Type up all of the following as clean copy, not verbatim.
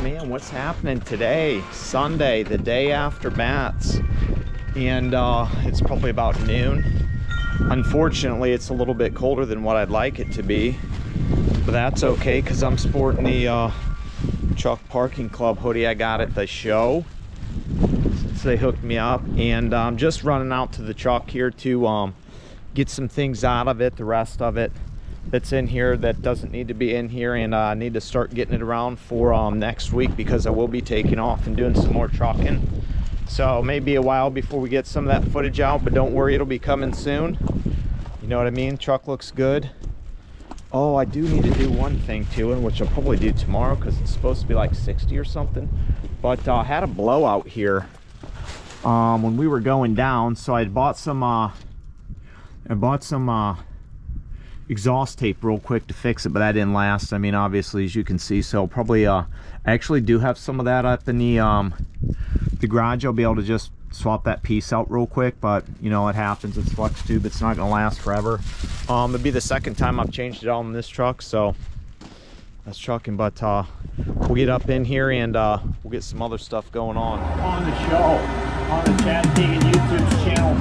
man, what's happening today? Sunday, the day after Bats, and it's probably about noon. Unfortunately, it's a little bit colder than what I'd like it to be, but that's okay because I'm sporting the Truck Parking Club hoodie I got at the show since they hooked me up, and I'm just running out to the truck here to get some things out of it, the rest of it that's in here that doesn't need to be in here, and I need to start getting it around for next week because I will be taking off and doing some more trucking. So maybe a while before we get some of that footage out, but don't worry, it'll be coming soon. You know what I mean? Truck looks good. Oh, I do need to do one thing too, and which I'll probably do tomorrow because it's supposed to be like 60 or something. But I had a blowout here when we were going down, so I bought some exhaust tape real quick to fix it, but that didn't last. I mean, obviously, as you can see. So probably I actually do have some of that up in the garage. I'll be able to just swap that piece out real quick, but you know, it happens. It's flex tube, it's not gonna last forever. It'll be the second time I've changed it out in this truck, so that's trucking. But we'll get up in here and we'll get some other stuff going on the show, on the Chad Teagan YouTube channel.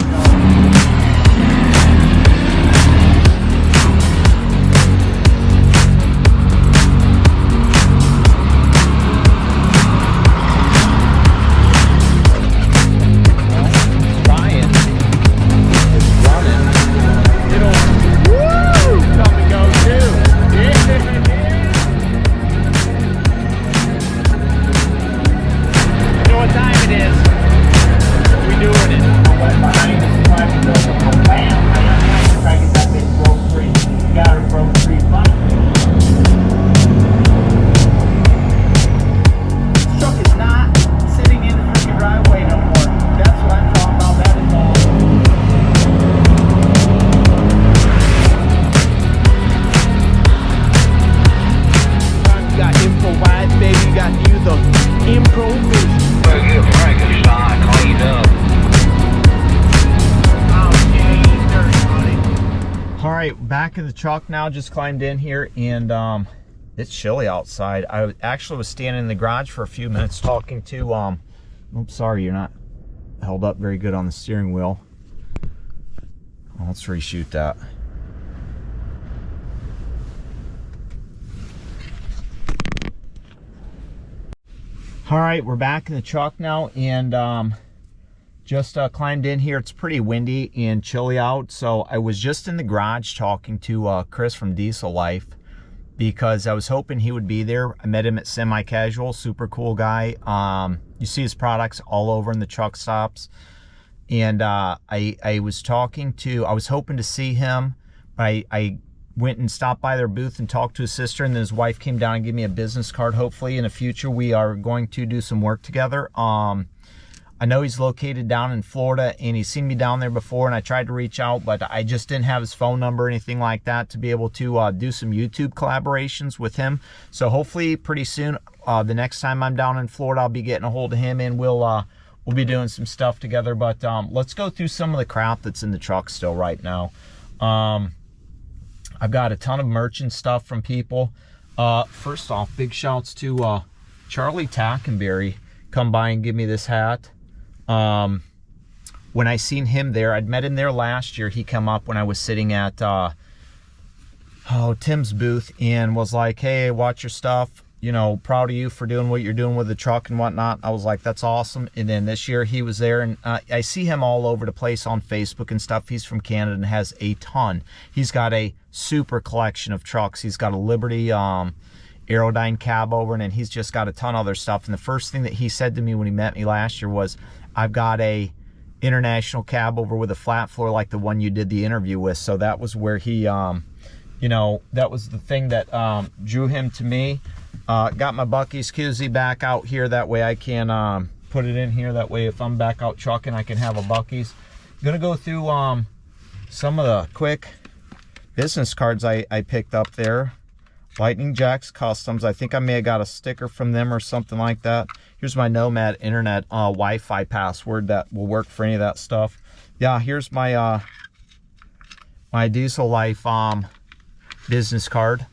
Back in the truck now, just climbed in here, and it's chilly outside. I actually was standing in the garage for a few minutes talking to oops, sorry, you're not held up very good on the steering wheel. Let's reshoot that. All right, we're back in the truck now, and just climbed in here. It's pretty windy and chilly out, so I was just in the garage talking to Chris from Diesel Life because I was hoping he would be there. I met him at Semi Casual, super cool guy. You see his products all over in the truck stops, and I was hoping to see him, but I went and stopped by their booth and talked to his sister, and then his wife came down and gave me a business card. Hopefully in the future we are going to do some work together. I know he's located down in Florida, and he's seen me down there before, and I tried to reach out, but I just didn't have his phone number or anything like that to be able to do some YouTube collaborations with him. So hopefully pretty soon, the next time I'm down in Florida, I'll be getting a hold of him, and we'll be doing some stuff together. But let's go through some of the crap that's in the truck still right now. I've got a ton of merch and stuff from people. First off, big shouts to Charlie Tackenberry. Come by and give me this hat. When I seen him there, I'd met him there last year. He come up when I was sitting at Tim's booth and was like, hey, watch your stuff, you know, proud of you for doing what you're doing with the truck and whatnot. I was like, that's awesome. And then this year he was there, and I see him all over the place on Facebook and stuff. He's from Canada and has a ton. He's got a super collection of trucks. He's got a Liberty Aerodyne Cabover, and then he's just got a ton of other stuff. And the first thing that he said to me when he met me last year was, I've got a international Cabover with a flat floor like the one you did the interview with. So that was where he, you know, that was the thing that drew him to me. Got my Bucky's koozie back out here. That way I can put it in here. That way if I'm back out trucking, I can have a Bucky's. I'm gonna go through some of the quick business cards I picked up there. Lightning Jacks Customs. I think I may have got a sticker from them or something like that. Here's my Nomad Internet Wi-Fi password that will work for any of that stuff. Yeah, here's my my Diesel Life business card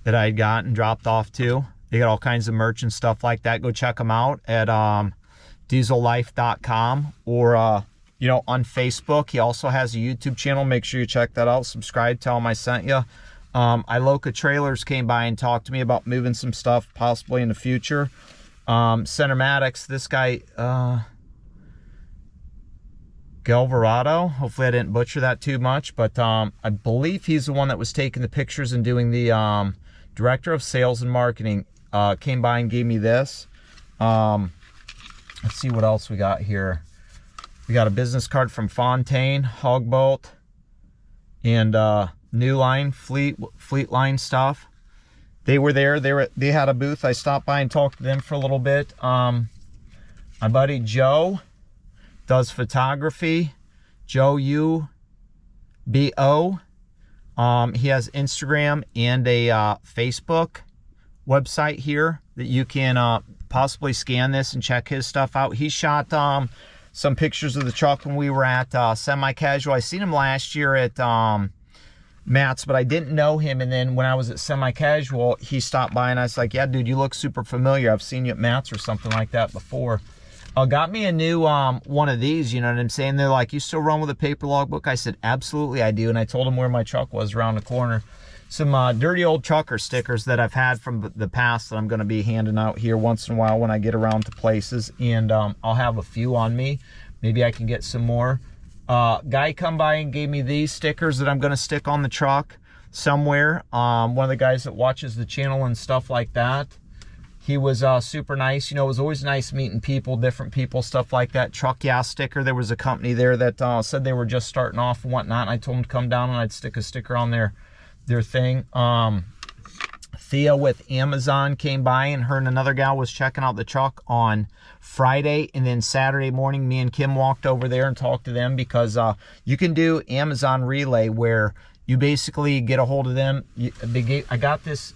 that I got and dropped off to. They got all kinds of merch and stuff like that. Go check them out at diesellife.com or you know, on Facebook. He also has a YouTube channel. Make sure you check that out. Subscribe. Tell him I sent you. Iloka Trailers came by and talked to me about moving some stuff possibly in the future. Centermatics, this guy, Galvarado, hopefully I didn't butcher that too much, but I believe he's the one that was taking the pictures and doing the director of sales and marketing. Came by and gave me this. Let's see what else we got here. We got a business card from Fontaine, Hogbolt, and New Line, Fleet Line stuff. They were there. They had a booth. I stopped by and talked to them for a little bit. My buddy Joe does photography. Joe UBO. He has Instagram and a Facebook website here that you can possibly scan this and check his stuff out. He shot some pictures of the truck when we were at Semi-Casual. I seen him last year at Matt's, but I didn't know him. And then when I was at Semi-Casual, he stopped by and I was like, yeah, dude, you look super familiar. I've seen you at Matt's or something like that before. Got me a new one of these, you know what I'm saying? They're like, you still run with a paper logbook? I said, absolutely I do. And I told him where my truck was around the corner. Some dirty old trucker stickers that I've had from the past that I'm going to be handing out here once in a while when I get around to places. And I'll have a few on me. Maybe I can get some more. Guy come by and gave me these stickers that I'm going to stick on the truck somewhere. One of the guys that watches the channel and stuff like that. He was super nice. You know, it was always nice meeting people, different people, stuff like that. Truck Yeah sticker. There was a company there that said they were just starting off and whatnot. And I told them to come down and I'd stick a sticker on their thing. Thea with Amazon came by, and her and another gal was checking out the truck on Friday, and then Saturday morning me and Kim walked over there and talked to them because you can do Amazon Relay where you basically get a hold of them. I got this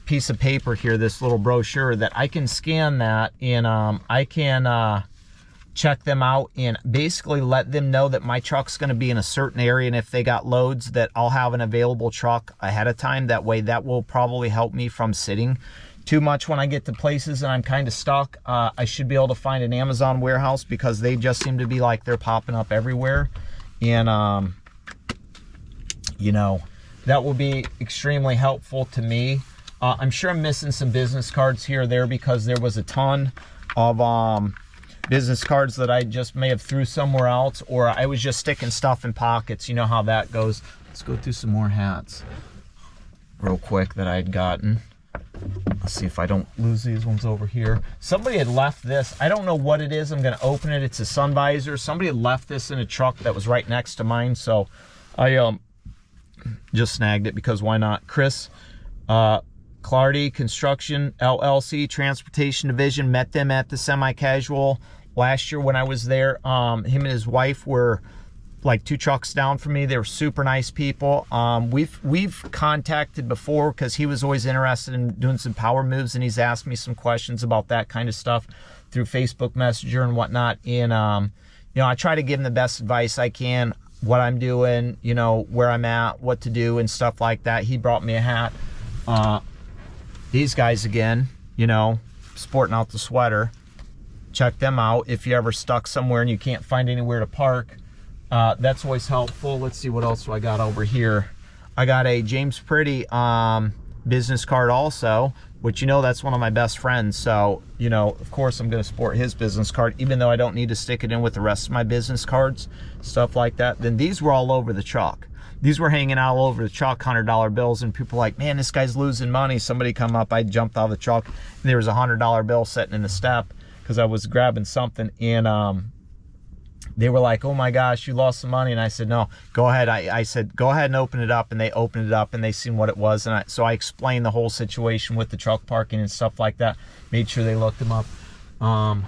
piece of paper here, this little brochure that I can scan that, and I can check them out and basically let them know that my truck's going to be in a certain area, and if they got loads that I'll have an available truck ahead of time. That way that will probably help me from sitting too much when I get to places and I'm kind of stuck. I should be able to find an Amazon warehouse because they just seem to be like they're popping up everywhere, and you know, that will be extremely helpful to me. I'm sure I'm missing some business cards here or there because there was a ton of business cards that I just may have threw somewhere else, or I was just sticking stuff in pockets. You know how that goes. Let's go through some more hats real quick that I had gotten. Let's see if I don't lose these ones over here. Somebody had left this. I don't know what it is. I'm going to open it. It's a sun visor. Somebody had left this in a truck that was right next to mine, so I just snagged it because why not? Chris Clardy Construction LLC Transportation Division, met them at the Semi-Casual last year when I was there. Him and his wife were like 2 trucks down from me. They were super nice people. We've contacted before because he was always interested in doing some power moves, and he's asked me some questions about that kind of stuff through Facebook Messenger and whatnot. And you know, I try to give him the best advice I can, what I'm doing, you know, where I'm at, what to do and stuff like that. He brought me a hat. These guys again, you know, sporting out the sweater. Check them out if you're ever stuck somewhere and you can't find anywhere to park. That's always helpful. Let's see what else I got over here. I got a James Pretty business card also, which, you know, that's one of my best friends. So, you know, of course I'm going to sport his business card, even though I don't need to stick it in with the rest of my business cards, stuff like that. Then these were all over the truck. These were hanging out all over the truck, $100 bills, and people were like, man, this guy's losing money. Somebody come up, I jumped out of the truck, and there was a $100 bill sitting in the step because I was grabbing something, and they were like, oh my gosh, you lost some money. And I said, no, go ahead. I said, go ahead and open it up, and they opened it up, and they seen what it was, and so I explained the whole situation with the truck parking and stuff like that, made sure they looked them up. I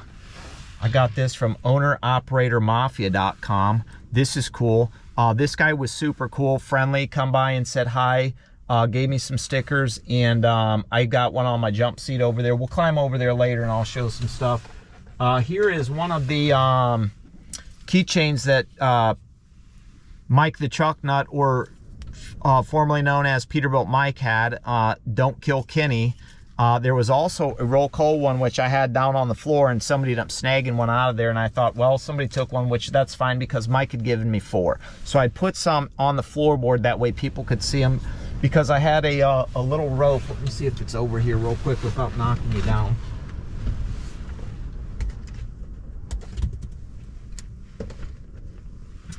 got this from owneroperatormafia.com. This is cool. This guy was super cool, friendly, come by and said hi, gave me some stickers, and I got one on my jump seat over there. We'll climb over there later and I'll show some stuff. Here is one of the keychains that Mike the Truck Nut, or formerly known as Peterbilt Mike, had. Don't Kill Kenny. There was also a real cold one, which I had down on the floor, and somebody ended up snagging one out of there, and I thought, well, somebody took one, which that's fine because Mike had given me 4. So I put some on the floorboard, that way people could see them, because I had a little rope. Let me see if it's over here real quick without knocking you down.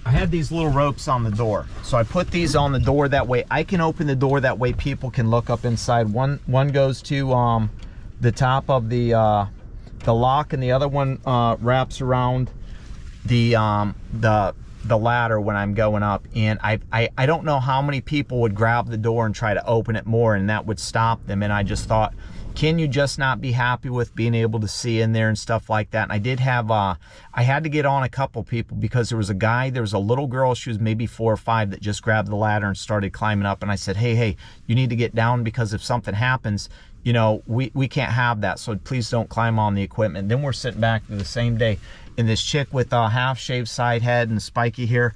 I had these little ropes on the door, so I put these on the door, that way I can open the door, that way people can look up inside. One goes to the top of the lock, and the other one wraps around the ladder when I'm going up. And I don't know how many people would grab the door and try to open it more, and that would stop them. And I just thought, can you just not be happy with being able to see in there and stuff like that? And I did have, I had to get on a couple people, because there was a little girl, she was maybe 4 or 5, that just grabbed the ladder and started climbing up. And I said, hey, you need to get down, because if something happens, you know, we can't have that. So please don't climb on the equipment. And then we're sitting back the same day, and this chick with a half-shaved side head and spiky hair,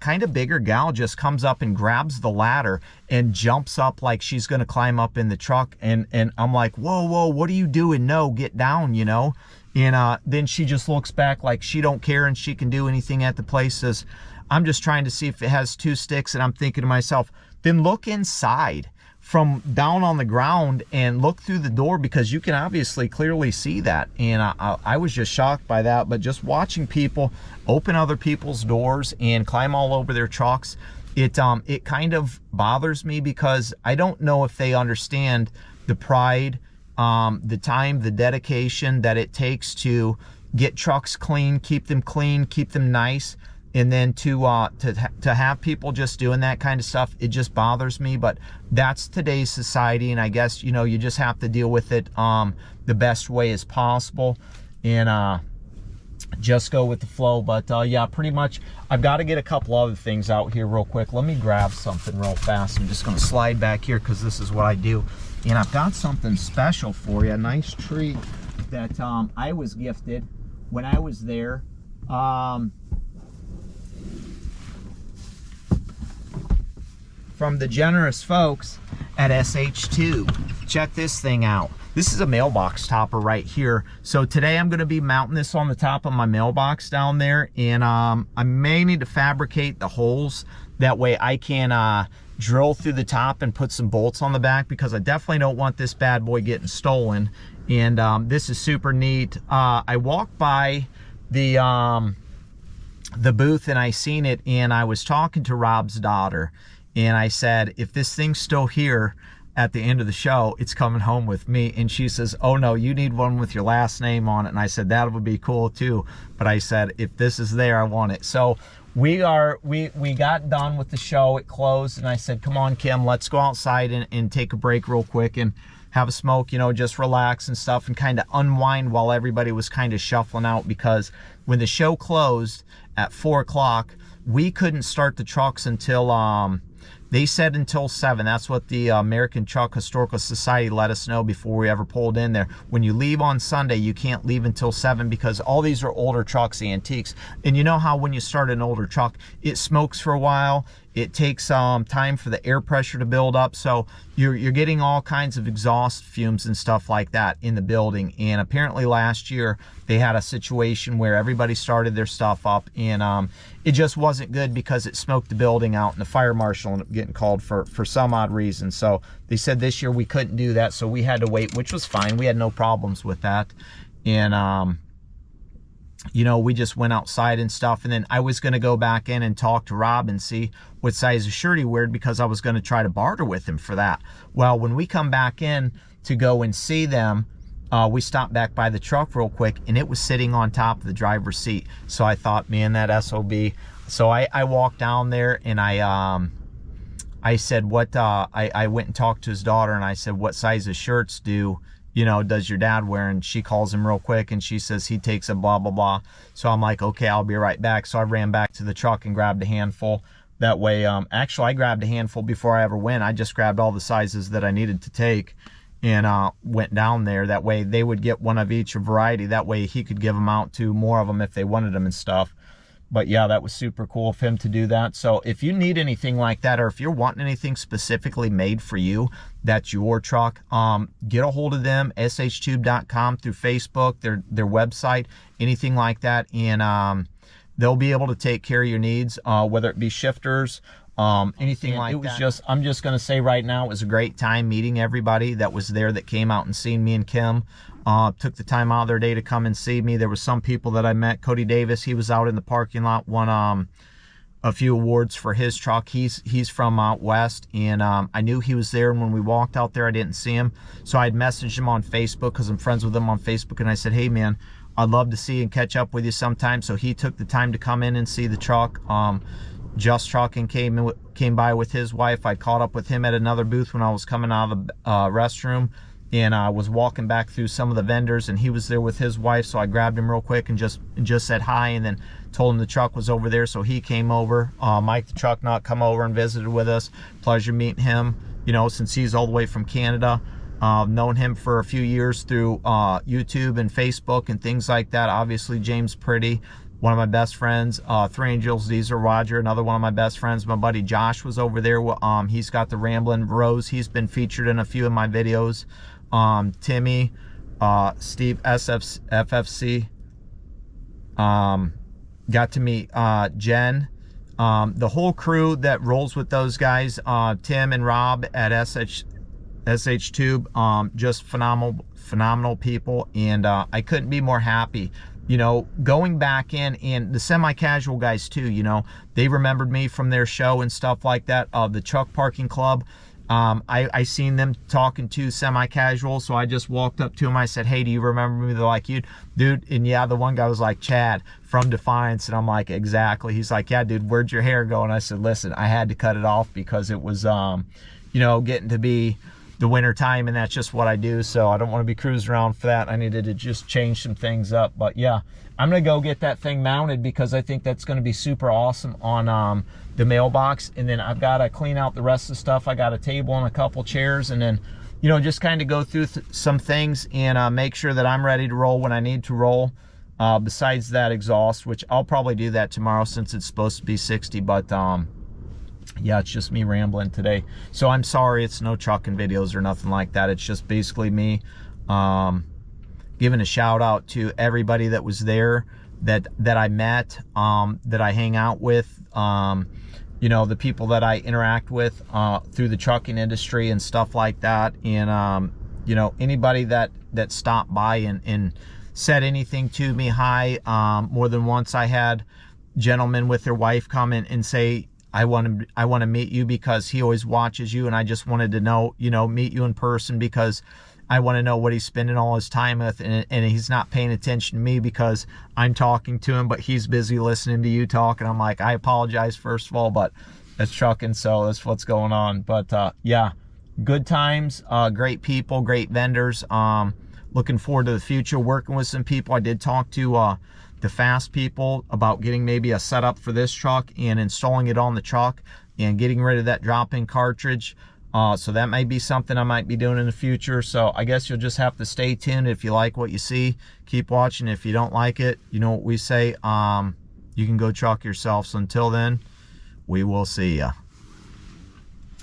kind of bigger gal, just comes up and grabs the ladder and jumps up like she's gonna climb up in the truck, and I'm like, whoa, what are you doing? No, get down, you know. And then she just looks back like she don't care and she can do anything at the place. Says, I'm just trying to see if it has 2 sticks. And I'm thinking to myself, then look inside from down on the ground and look through the door, because you can obviously clearly see that. And I was just shocked by that. But just watching people open other people's doors and climb all over their trucks, it kind of bothers me, because I don't know if they understand the pride, the time, the dedication that it takes to get trucks clean, keep them nice. And then to have people just doing that kind of stuff, it just bothers me. But that's today's society, and I guess, you know, you just have to deal with it the best way as possible, and just go with the flow. But yeah, pretty much I've got to get a couple other things out here real quick. Let me grab something real fast. I'm just going to slide back here, because this is what I do. And I've got something special for you, a nice treat that I was gifted when I was there. From the generous folks at SHTUBE. Check this thing out. This is a mailbox topper right here. So today I'm going to be mounting this on the top of my mailbox down there, and I may need to fabricate the holes, that way I can drill through the top and put some bolts on the back, because I definitely don't want this bad boy getting stolen. And this is super neat. I walked by the booth and I seen it, and I was talking to Rob's daughter. And I said, if this thing's still here at the end of the show, it's coming home with me. And she says, oh no, you need one with your last name on it. And I said, that would be cool too. But I said, if this is there, I want it. So we got done with the show. It closed, and I said, come on, Kim, let's go outside and take a break real quick and have a smoke, you know, just relax and stuff, and kind of unwind while everybody was kind of shuffling out. Because when the show closed at 4 o'clock, we couldn't start the trucks until they said until 7. That's what the American Truck Historical Society let us know before we ever pulled in there. When you leave on Sunday, you can't leave until 7, because all these are older trucks, antiques. And you know how when you start an older truck, it smokes for a while. It takes time for the air pressure to build up. So you're getting all kinds of exhaust fumes and stuff like that in the building. And apparently last year they had a situation where everybody started their stuff up, and it just wasn't good, because it smoked the building out, and the fire marshal ended up getting called for some odd reason. So they said this year we couldn't do that, so we had to wait, which was fine. We had no problems with that. And you know, we just went outside and stuff. And then I was going to go back in and talk to Rob and see what size of shirt he wore, because I was going to try to barter with him for that. Well, when we come back in to go and see them, we stopped back by the truck real quick, and it was sitting on top of the driver's seat. So I thought, man, that SOB. So I walked down there, and I said, I went and talked to his daughter, and I said, what size of shirts does your dad wear? And she calls him real quick, and she says he takes a blah, blah, blah. So I'm like, okay, I'll be right back. So I ran back to the truck and grabbed a handful. That way, actually, I grabbed a handful before I ever went. I just grabbed all the sizes that I needed to take, and went down there. That way they would get one of each, a variety. That way he could give them out to more of them if they wanted them and stuff. But yeah, that was super cool of him to do that. So if you need anything like that, or if you're wanting anything specifically made for you, that's your truck, get a hold of them, SHTUBE.com, through Facebook, their website, anything like that. And they'll be able to take care of your needs, whether it be shifters, anything like that. It was just, I'm just going to say right now, it was a great time meeting everybody that was there, that came out and seen me and Kim. Took the time out of their day to come and see me. There were some people that I met. Cody Davis, he was out in the parking lot, won a few awards for his truck. He's from out west, and I knew he was there, and when we walked out there, I didn't see him. So I'd messaged him on Facebook, because I'm friends with him on Facebook, and I said, hey man, I'd love to see and catch up with you sometime. So he took the time to come in and see the truck. Just Trucking came by with his wife. I caught up with him at another booth when I was coming out of the restroom, and I was walking back through some of the vendors, and he was there with his wife. So I grabbed him real quick and just said hi, and then told him the truck was over there. So he came over. Mike the Truck Nut come over and visited with us. Pleasure meeting him, you know, since he's all the way from Canada. Known him for a few years through YouTube and Facebook and things like that. Obviously James Pretty, one of my best friends. Three Angels Diesel Roger, another one of my best friends. My buddy Josh was over there. He's got the Ramblin' Rose. He's been featured in a few of my videos. Timmy, Steve, FFC. Got to meet Jen. The whole crew that rolls with those guys, Tim and Rob at SHTUBE, just phenomenal people, and I couldn't be more happy. You know, going back in, and the semi-casual guys too, you know, they remembered me from their show and stuff like that, the Truck Parking Club. I seen them talking to semi-casual, so I just walked up to them. I said, hey, do you remember me? They're like, you, dude. And yeah, the one guy was like, Chad from Defiance. And I'm like, exactly. He's like, yeah, dude, where'd your hair go? And I said, listen, I had to cut it off because it was, you know, getting to be the winter time, and that's just what I do. So I don't want to be cruising around for that. I needed to just change some things up. But yeah, I'm gonna go get that thing mounted, because I think that's gonna be super awesome on the mailbox. And then I've got to clean out the rest of the stuff. I got a table and a couple chairs, and then, you know, just kind of go through some things and make sure that I'm ready to roll when I need to roll. Besides that exhaust, which I'll probably do that tomorrow since it's supposed to be 60, but yeah, it's just me rambling today. So I'm sorry, it's no trucking videos or nothing like that. It's just basically me giving a shout out to everybody that was there, that I met, that I hang out with, you know, the people that I interact with through the trucking industry and stuff like that. And you know, anybody that stopped by and said anything to me. Hi. More than once I had gentlemen with their wife come in and say, I want to meet you because he always watches you, and I just wanted to know, you know, meet you in person, because I want to know what he's spending all his time with, and he's not paying attention to me because I'm talking to him, but he's busy listening to you talk. And I'm like, I apologize first of all, but that's trucking, so that's what's going on. But yeah, good times, great people, great vendors. Looking forward to the future, working with some people. I did talk to the Fast people about getting maybe a setup for this truck and installing it on the truck and getting rid of that drop-in cartridge. So that might be something I might be doing in the future. So I guess you'll just have to stay tuned. If you like what you see, keep watching. If you don't like it, you know what we say, you can go truck yourself. So until then, we will see ya.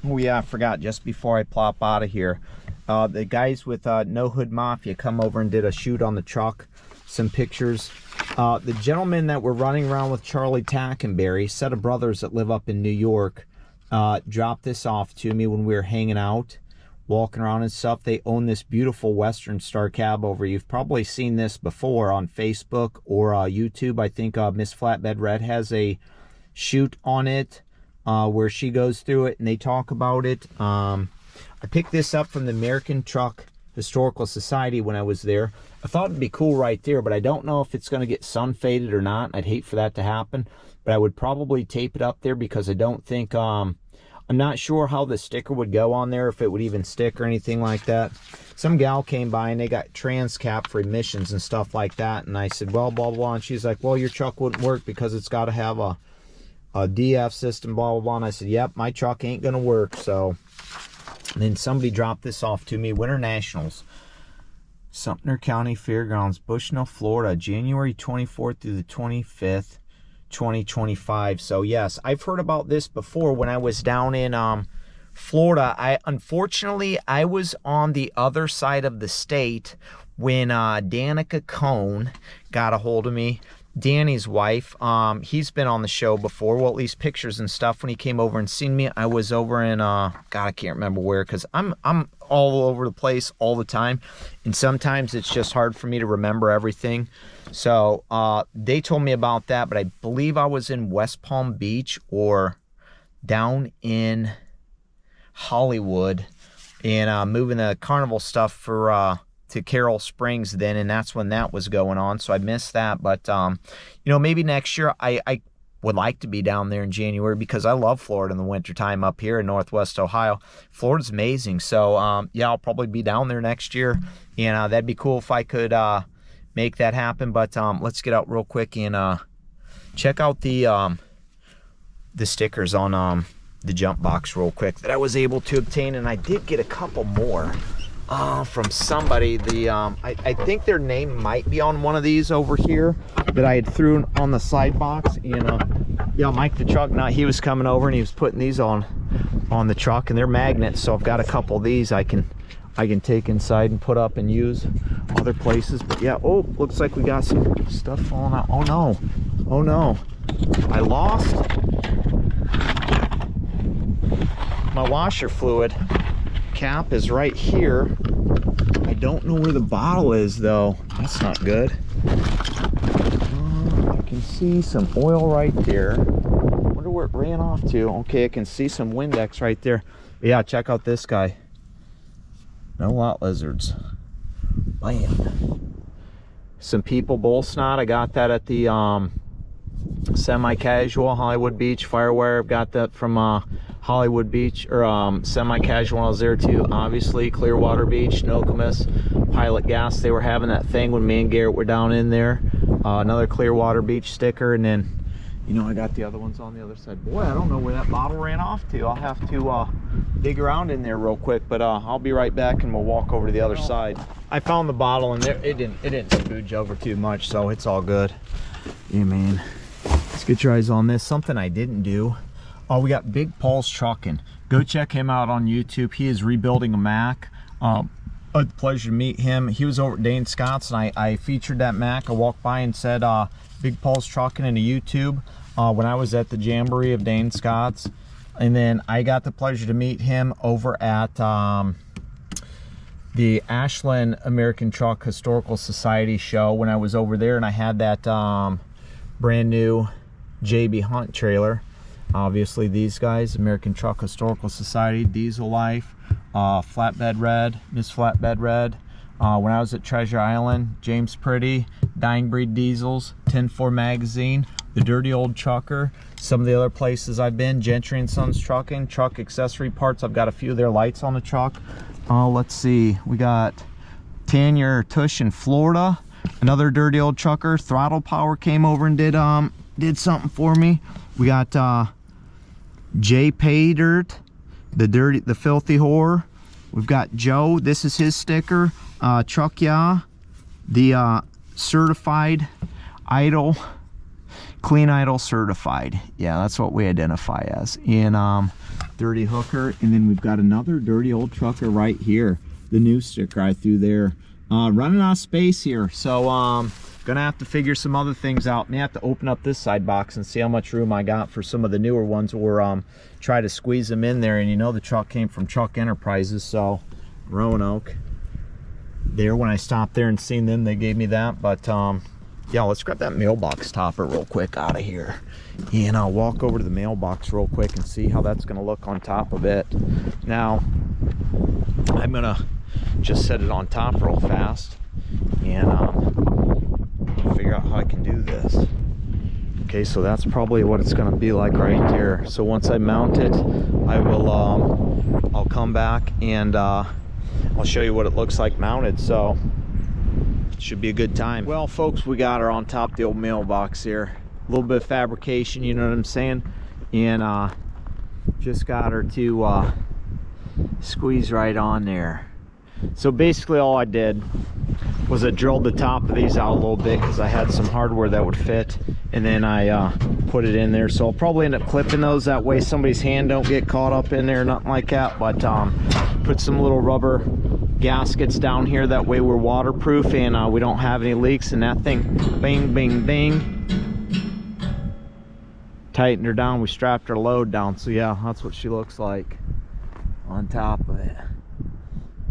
Oh yeah, I forgot, just before I plop out of here, the guys with No Hood Mafia come over and did a shoot on the truck, some pictures. The gentlemen that were running around with Charlie Tackenberry, set of brothers that live up in New York, dropped this off to me when we were hanging out, walking around and stuff. They own this beautiful Western Star Cabover. You've probably seen this before on Facebook or YouTube. I think Miss Flatbed Red has a shoot on it where she goes through it and they talk about it. I picked this up from the American Truck Historical Society when I was there. I thought it'd be cool right there, but I don't know if it's going to get sun faded or not. I'd hate for that to happen, but I would probably tape it up there because I don't think, I'm not sure how the sticker would go on there, if it would even stick or anything like that. Some gal came by and they got trans cap for emissions and stuff like that, and I said, well, blah, blah, blah, and she's like, well, your truck wouldn't work because it's got to have a DF system, blah, blah, blah, and I said, yep, my truck ain't going to work. So and then somebody dropped this off to me, Winter Nationals, Sumter County Fairgrounds, Bushnell, Florida, January 24th through the 25th, 2025. So yes, I've heard about this before when I was down in Florida. Unfortunately I was on the other side of the state when Danica Cohn got a hold of me. Danny's wife, he's been on the show before, well, at least pictures and stuff. When he came over and seen me, I was over in God, I can't remember where, because I'm all over the place all the time, and sometimes it's just hard for me to remember everything. So they told me about that, but I believe I was in West Palm Beach or down in Hollywood and moving the carnival stuff for to Carroll Springs then, and that's when that was going on, so I missed that. But you know, maybe next year. I would like to be down there in January because I love Florida in the wintertime up here in Northwest Ohio. Florida's amazing. So yeah, I'll probably be down there next year, and that'd be cool if I could make that happen. But let's get out real quick and check out the stickers on the jump box real quick that I was able to obtain, and I did get a couple more from somebody. I think their name might be on one of these over here that I had threw on the side box. And yeah, Mike the truck nut, he was coming over and he was putting these on the truck, and they're magnets, so I've got a couple of these I can take inside and put up and use other places. But yeah, oh, looks like we got some stuff falling out. Oh no, I lost my washer fluid. Cap is right here. I don't know where the bottle is though. That's not good. I can see some oil right there. Wonder where it ran off to. Okay, I can see some Windex right there. But yeah, check out this guy. No lot lizards. Bam. Some people bull snot. I got that at the semi-casual Hollywood Beach Firewire. I've got that from Hollywood Beach, or semi-casual when I was there too. Obviously, Clearwater Beach, Nokomis, Pilot Gas. They were having that thing when me and Garrett were down in there. Another Clearwater Beach sticker, and then, you know, I got the other ones on the other side. Boy, I don't know where that bottle ran off to. I'll have to dig around in there real quick, but I'll be right back and we'll walk over to the other side. I found the bottle and there it didn't spooge over too much, so it's all good. Yeah, man. Let's get your eyes on this. Something I didn't do. Oh, we got Big Paul's Trucking. Go check him out on YouTube. He is rebuilding a Mac. I had the pleasure to meet him. He was over at Dane Scott's, and I featured that Mac. I walked by and said Big Paul's Trucking into YouTube when I was at the Jamboree of Dane Scott's. And then I got the pleasure to meet him over at the Ashland American Truck Historical Society show when I was over there, and I had that brand new JB Hunt trailer. Obviously these guys, American Truck Historical Society, Diesel Life, Flatbed Red, Miss Flatbed Red. When I was at Treasure Island, James Pretty, Dying Breed Diesels, 10-4 Magazine, The Dirty Old Trucker, some of the other places I've been, Gentry and Sons Trucking, Truck Accessory Parts. I've got a few of their lights on the truck. Let's see, we got Tanya Tush in Florida, another Dirty Old Trucker. Throttle Power came over and did something for me. We got Jay Paydirt, the Filthy Whore. We've got Joe, this is his sticker. Truck Yeah, the certified idle, clean idle certified. Yeah, that's what we identify as. And Dirty Hooker, and then we've got another Dirty Old Trucker right here. The new sticker I threw there. Running out of space here, so gonna have to figure some other things out. May have to open up this side box and see how much room I got for some of the newer ones, or try to squeeze them in there. And you know, the truck came from Truck Enterprises, so Roanoke. There, when I stopped there and seen them, they gave me that. But yeah, let's grab that mailbox topper real quick out of here, and I'll walk over to the mailbox real quick and see how that's gonna look on top of it. Now I'm gonna just set it on top real fast and figure out how I can do this. Okay, so that's probably what it's going to be like right there. So once I mount it, I will I'll come back and I'll show you what it looks like mounted. So it should be a good time. Well, folks, we got her on top of the old mailbox here. A little bit of fabrication, you know what I'm saying, and just got her to squeeze right on there. So basically all I did was I drilled the top of these out a little bit because I had some hardware that would fit, and then I put it in there. So I'll probably end up clipping those, that way somebody's hand don't get caught up in there, nothing like that. But put some little rubber gaskets down here, that way we're waterproof and we don't have any leaks. And that thing, bing bing bing, tightened her down. We strapped her load down. So yeah, that's what she looks like on top of it.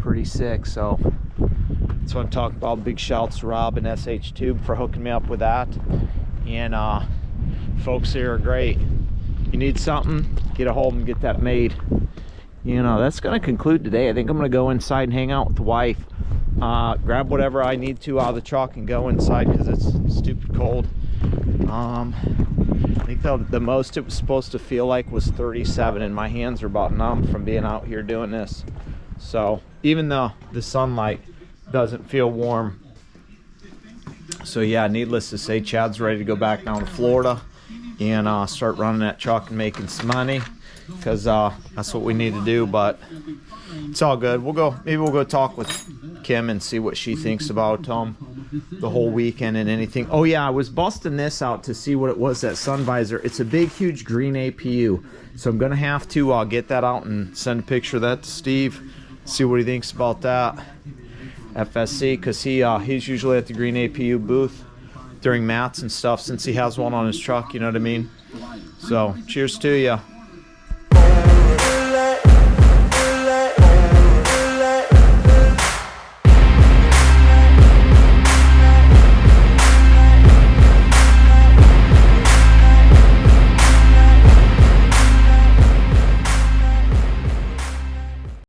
Pretty sick. So that's what I'm talking about. Big shouts to Rob and SHTUBE for hooking me up with that. And folks here are great. You need something, get a hold of them, get that made. You know, that's going to conclude today. I think I'm going to go inside and hang out with the wife, grab whatever I need to out of the truck and go inside because it's stupid cold. I think the most it was supposed to feel like was 37, and my hands are about numb from being out here doing this. So even though the sunlight doesn't feel warm. So yeah, needless to say, Chad's ready to go back down to Florida and start running that truck and making some money, because that's what we need to do. But it's all good. Maybe we'll go talk with Kim and see what she thinks about the whole weekend and anything. Oh yeah, I was busting this out to see what it was, that sun visor. It's a big huge green APU, so I'm gonna have to get that out and send a picture of that to Steve, see what he thinks about that. FSC, because he's usually at the green APU booth during mats and stuff, since he has one on his truck, you know what I mean? So cheers to you.